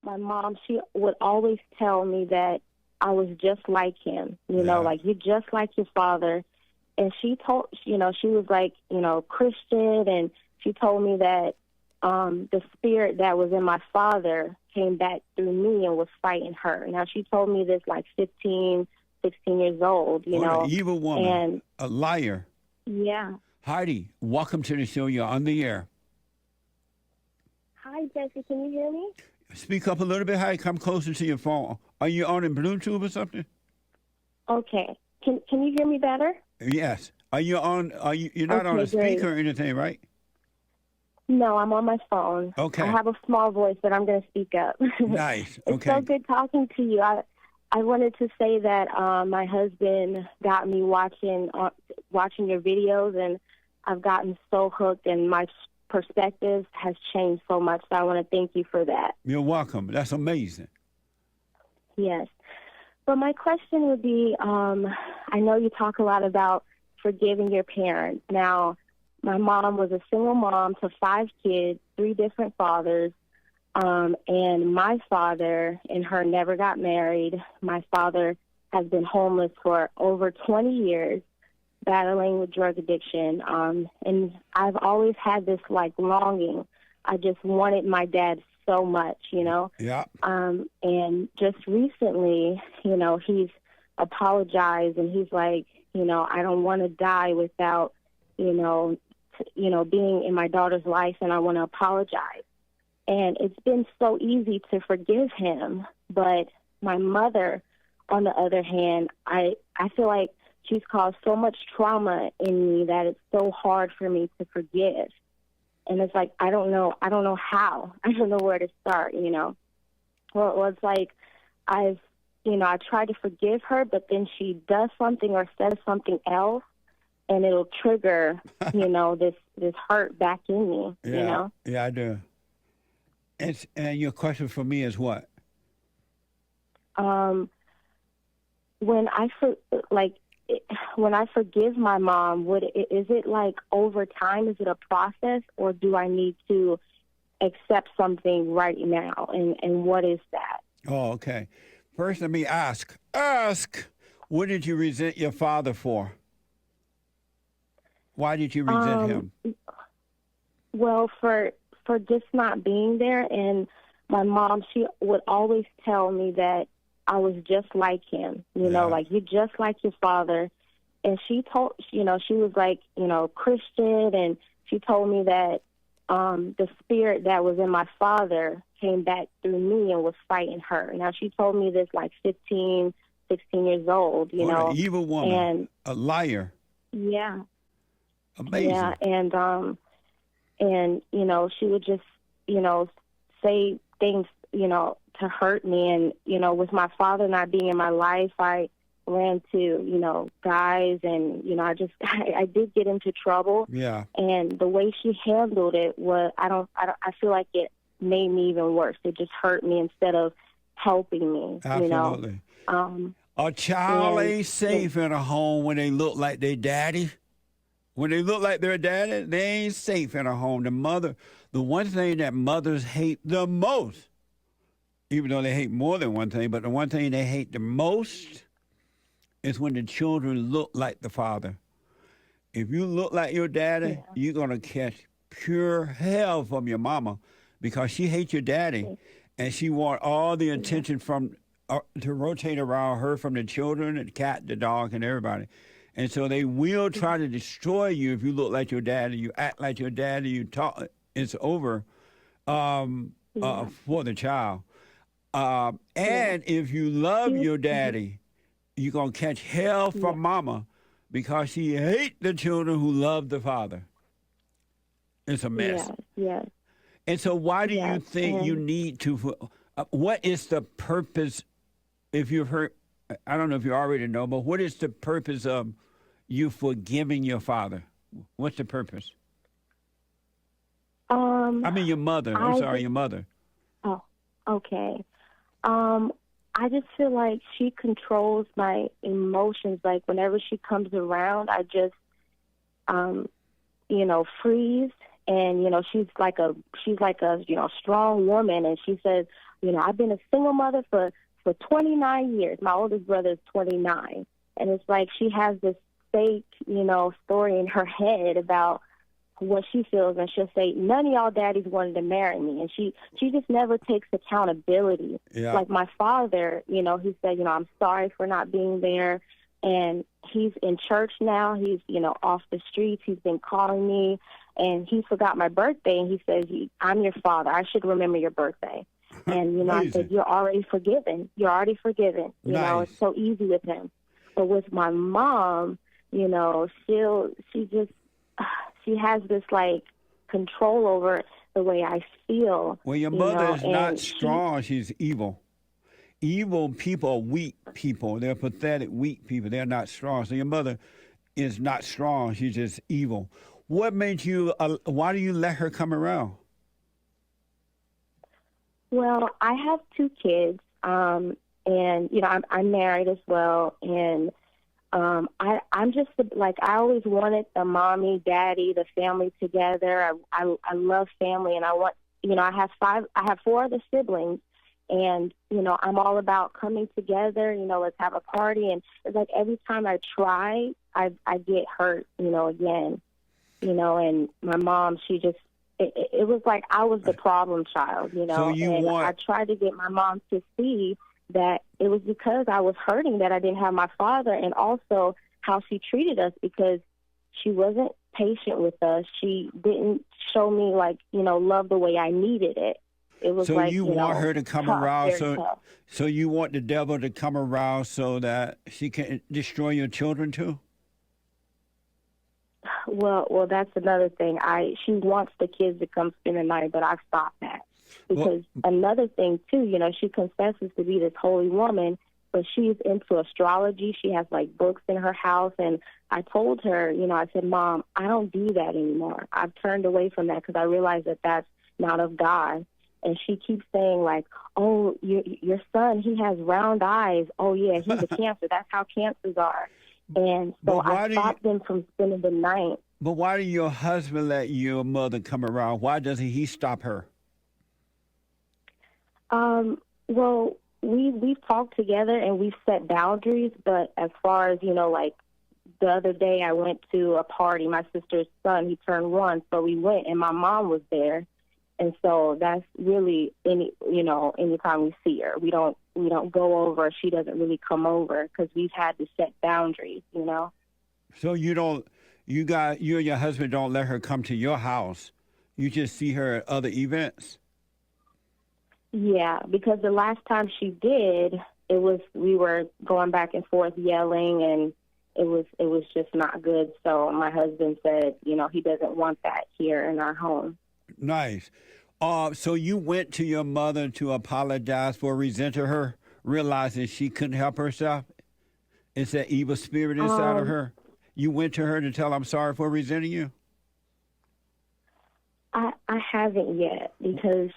my mom, she would always tell me that I was just like him, like you're just like your father. And she told, she was like, Christian, and she told me that the spirit that was in my father came back through me and was fighting her. Now, she told me this like 15, 16 years old, What an evil woman, and a liar. yeah. Heidi, welcome to the show. You're on the air. Hi, Jesse. Can you hear me? Speak up a little bit, Heidi. Come closer to your phone. Are you on in Bluetooth or something? Okay. Can you hear me better? Yes. You're not on a speaker or anything, right? No, I'm on my phone. Okay. I have a small voice, but I'm going to speak up. Nice. It's Okay. so good talking to you. I wanted to say that my husband got me watching your videos, and I've gotten so hooked, and my perspective has changed so much. So I want to thank you for that. You're welcome. That's amazing. Yes. But my question would be, I know you talk a lot about forgiving your parents. Now, my mom was a single mom to 5 kids, 3 different fathers, and my father and her never got married. My father has been homeless for over 20 years, battling with drug addiction, and I've always had this, longing. I just wanted my dad so much, Yeah. And just recently, he's apologized, and he's like, I don't want to die without, being in my daughter's life, and I want to apologize. And it's been so easy to forgive him. But my mother, on the other hand, I feel like she's caused so much trauma in me that it's so hard for me to forgive. And it's like, I don't know how. I don't know where to start, Well, it's like I try to forgive her, but then she does something or says something else, and it'll trigger, this hurt back in me, Yeah, I do. And your question for me is what? When I forgive my mom, is it like over time? Is it a process, or do I need to accept something right now? And what is that? Oh, okay. First, let me ask, what did you resent your father for? Why did you resent him? Well, for just not being there. And my mom, she would always tell me that I was just like him, like you're just like your father. And she told, she was like, Christian, and she told me that the spirit that was in my father came back through me and was fighting her. Now, she told me this like 15, 16 years old, What an evil woman, and a liar. Yeah. Amazing. Yeah, and she would just, say things, to hurt me. And, with my father not being in my life, I ran to, guys, and, I did get into trouble. Yeah. And the way she handled it was, I feel like it made me even worse. It just hurt me instead of helping me, Absolutely. A child ain't safe in a home when they look like their daddy. When they look like their daddy, they ain't safe in a home. The one thing that mothers hate the most, even though they hate more than one thing, but the one thing they hate the most is when the children look like the father. If you look like your daddy, you're going to catch pure hell from your mama because she hates your daddy, and she wants all the attention to rotate around her from the children, the cat, the dog, and everybody. And so they will try to destroy you if you look like your daddy, you act like your daddy, you talk. It's over for the child. And if you love your daddy, you're going to catch hell from mama because she hates the children who love the father. It's a mess. Yes. And so why do you think you need to, what is the purpose, if you've heard, I don't know if you already know, but what is the purpose of you forgiving your father? What's the purpose? Your mother. Your mother. Oh, okay. I just feel like she controls my emotions. Like whenever she comes around, I just, freeze, And, she's like a, strong woman. And she says, I've been a single mother for 29 years. My oldest brother is 29. And it's like she has this fake, story in her head about what she feels. And she'll say, none of y'all daddies wanted to marry me. And she just never takes accountability. Yeah. Like my father, he said, I'm sorry for not being there. And he's in church now. He's, off the streets. He's been calling me. And he forgot my birthday. And he says, I'm your father. I should remember your birthday. And, I said, you're already forgiven. You're already forgiven. Nice. It's so easy with him. But with my mom, she has this, like, control over the way I feel. Well, your mother is not strong. She's evil. Evil people are weak people. They're pathetic, weak people. They're not strong. So your mother is not strong. She's just evil. What made you, why do you let her come around? Well, I have 2 kids, and, I'm married as well. And I'm just, like, I always wanted the mommy, daddy, the family together. I love family, and I want, I have 4 other siblings. And, I'm all about coming together, let's have a party. And it's like every time I try, I get hurt, again. And my mom, she just, it was like I was the problem child, So I tried to get my mom to see that it was because I was hurting that I didn't have my father, and also how she treated us, because she wasn't patient with us. She didn't show me, like, love the way I needed it. It was so like, you want her to come tough, around, tough. So you want the devil to come around so that she can destroy your children too? Well, that's another thing. She wants the kids to come spend the night, but I stopped that. Because another thing, too, she confesses to be this holy woman, but she's into astrology. She has, like, books in her house. And I told her, I said, Mom, I don't do that anymore. I've turned away from that because I realize that that's not of God. And she keeps saying, like, oh, your son, he has round eyes. Oh, yeah, he's a Cancer. That's how Cancers are. And so I stopped them from spending the night. But why did your husband let your mother come around? Why doesn't he stop her? Well, we've talked together and we've set boundaries. But as far as, like, the other day I went to a party. My sister's son, he turned 1, so we went, and my mom was there. And so that's really anytime we see her, we don't go over. She doesn't really come over because we've had to set boundaries, So you and your husband don't let her come to your house. You just see her at other events. Yeah, because the last time she did, we were going back and forth yelling, and it was just not good. So my husband said, he doesn't want that here in our home. Nice. So you went to your mother to apologize for resenting her, realizing she couldn't help herself? It's that evil spirit inside of her? You went to her to tell her, I'm sorry for resenting you? I haven't yet, because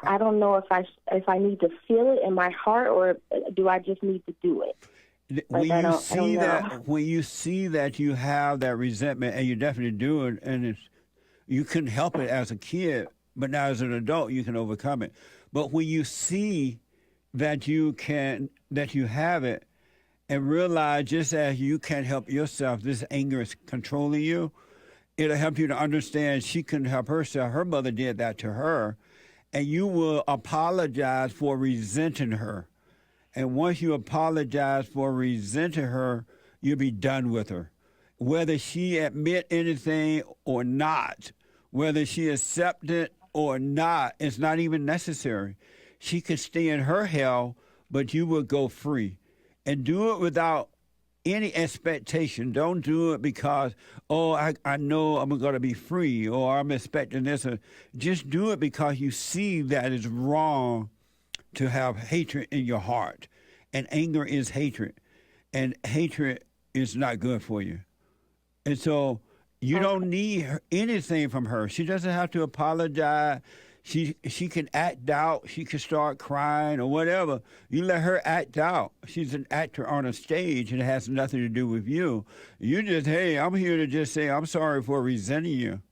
I don't know if I need to feel it in my heart, or do I just need to do it? When you see that you have that resentment, and you definitely do it, and you couldn't help it as a kid, but now as an adult you can overcome it. But when you see that you have it, and realize just as you can't help yourself, this anger is controlling you, it'll help you to understand she couldn't help herself. Her mother did that to her, and you will apologize for resenting her. And once you apologize for resenting her, you'll be done with her. Whether she admit anything or not, whether she accept it or not, it's not even necessary. She can stay in her hell, but you will go free. And do it without any expectation. Don't do it because, I know I'm going to be free, or I'm expecting this. Just do it because you see that it's wrong to have hatred in your heart. And anger is hatred. And hatred is not good for you. And so you don't need anything from her. She doesn't have to apologize. She can act out. She can start crying or whatever. You let her act out. She's an actor on a stage, and it has nothing to do with you. You just, hey, I'm here to just say I'm sorry for resenting you.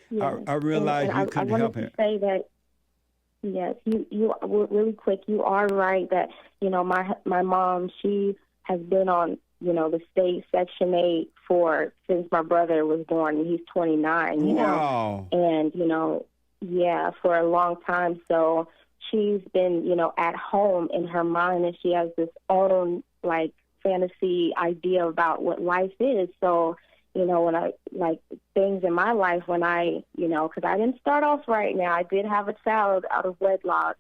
Yes. I realize you I couldn't wanted help to it. say that, yes, you really quick, you are right that, my mom, she has been on, the state Section 8 since my brother was born, and he's 29, Wow. and, yeah, for a long time. So she's been, at home in her mind, and she has this own, like, fantasy idea about what life is. So, when I, like, things in my life when I, because I didn't start off right now. I did have a child out of wedlock.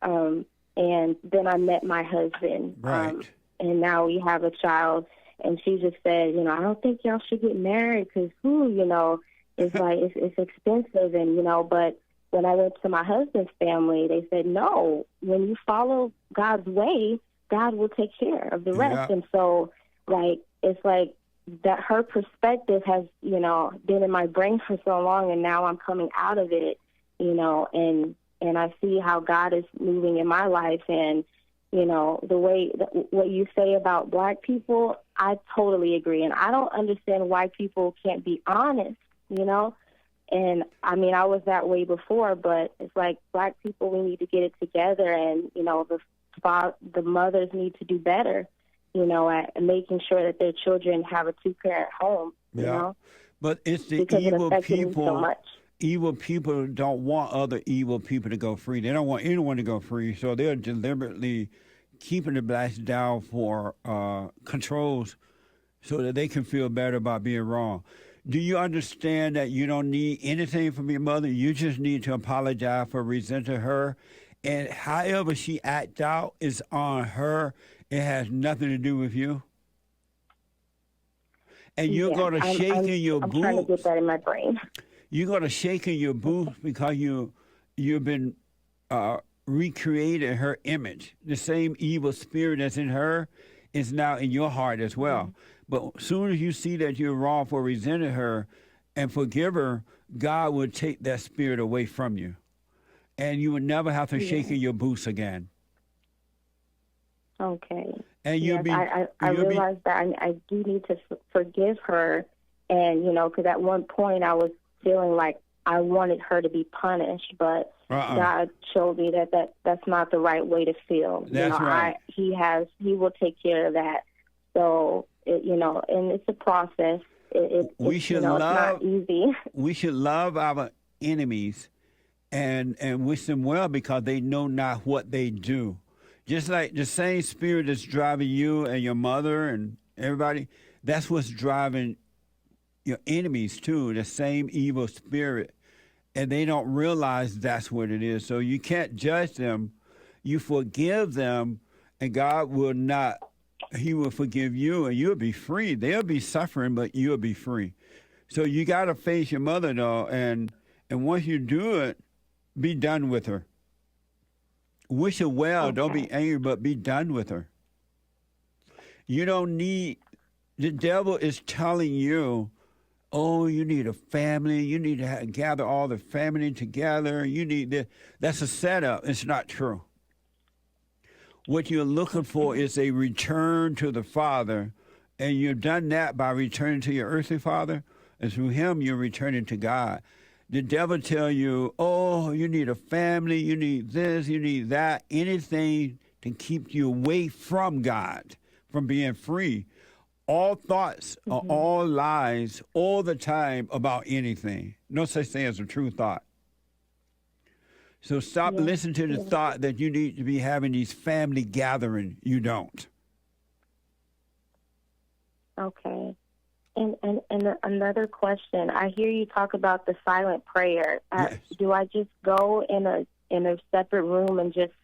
And then I met my husband. Right. And now we have a child. And she just said, I don't think y'all should get married because, it's like, it's expensive. And, but when I went to my husband's family, they said, no, when you follow God's way, God will take care of the rest. Yeah. And so, like, it's like that her perspective has, been in my brain for so long, and now I'm coming out of it, and I see how God is moving in my life. And, the way, what you say about Black people, I totally agree. And I don't understand why people can't be honest, And, I mean, I was that way before, but it's like Black people, we need to get it together. And, the mothers need to do better, at making sure that their children have a two-parent home, you know? But it's the because evil it affected me people. so much. Evil people don't want other evil people to go free. They don't want anyone to go free, so they're deliberately keeping the Blacks down for controls so that they can feel better about being wrong. Do you understand that you don't need anything from your mother? You just need to apologize for resenting her. And however she acts out is on her. It has nothing to do with you. And you're going to shake in your boots. I'm trying to get that in my brain. You're going to shake in your boots because you've been recreating her image. The same evil spirit that's in her is now in your heart as well. Mm-hmm. But as soon as you see that you're wrong for resenting her and forgive her, God will take that spirit away from you. And you will never have to shake in your boots again. Okay. And you'll be. I realize that I do need to forgive her. And, because at one point I was feeling like I wanted her to be punished, but God showed me that's not the right way to feel. That's right. He will take care of that. So, and it's a process. It's not easy. We should love our enemies and wish them well because they know not what they do. Just like the same spirit that's driving you and your mother and everybody, that's what's driving your enemies too, the same evil spirit. And they don't realize that's what it is. So you can't judge them. You forgive them, and God will not. He will forgive you, and you'll be free. They'll be suffering, but you'll be free. So you got to face your mother, though, and once you do it, be done with her. Wish her well. Okay. Don't be angry, but be done with her. You don't need. The devil is telling you, oh, you need a family. You need to gather all the family together. You need this. That's a setup. It's not true. What you're looking for is a return to the Father, and you've done that by returning to your earthly father, and through him you're returning to God. The devil tell you, oh, you need a family, you need this, you need that, anything to keep you away from God, from being free. All thoughts are all lies all the time about anything. No such thing as a true thought. So stop listening to the thought that you need to be having these family gatherings. You don't. Okay. And another question. I hear you talk about the silent prayer. Yes. Do I just go in a separate room and just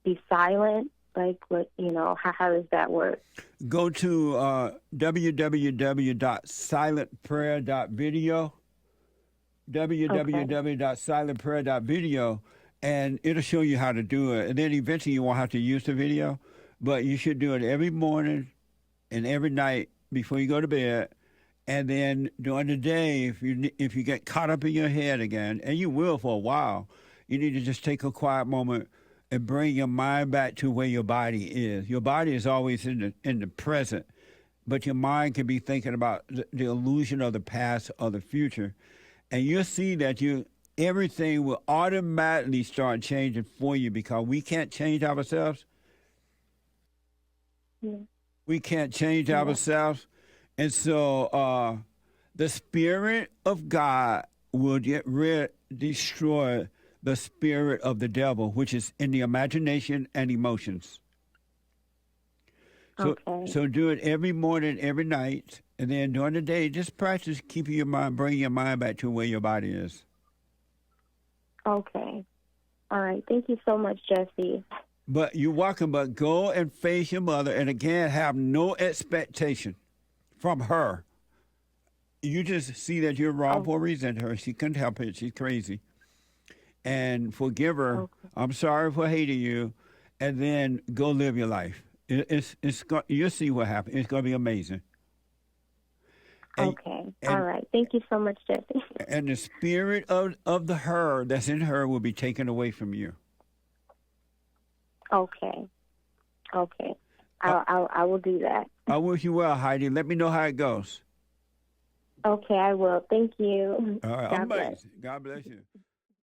be silent? Like, what, how does that work? Go to www.silentprayer.video, www.silentprayer.video, and it'll show you how to do it. And then eventually you won't have to use the video, but you should do it every morning and every night before you go to bed. And then during the day, if you get caught up in your head again, and you will for a while, you need to just take a quiet moment and bring your mind back to where your body is. Your body is always in the present, but your mind can be thinking about the illusion of the past or the future. and you'll see that everything will automatically start changing for you because we can't change ourselves. Yeah. We can't change ourselves. And so the Spirit of God will destroy the spirit of the devil, which is in the imagination and emotions. So do it every morning, every night, and then during the day, just practice keeping your mind, bringing your mind back to where your body is. Okay. All right. Thank you so much, Jesse. But you're welcome. But go and face your mother, and again, have no expectation from her. You just see that you're wrong for resenting her. She couldn't help it. She's crazy. And forgive her. Okay. I'm sorry for hating you, and then go live your life. You'll see what happens. It's going to be amazing. All right. Thank you so much, Jesse. And the spirit of the her that's in her will be taken away from you. Okay. I will do that. I wish you well, Heidi. Let me know how it goes. Okay, I will. Thank you. All right. God bless you.